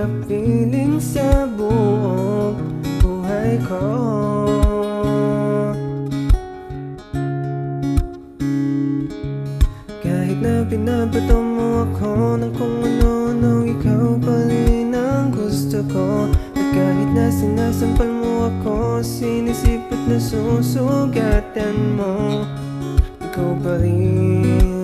kapiling sa buong buhay ko. Kahit na binabato mo ako ng kung ano-ano, ikaw pa rin ang gusto ko. At kahit na sinasampal mo ako, sinisip at nasusugatan mo, ikaw pa rin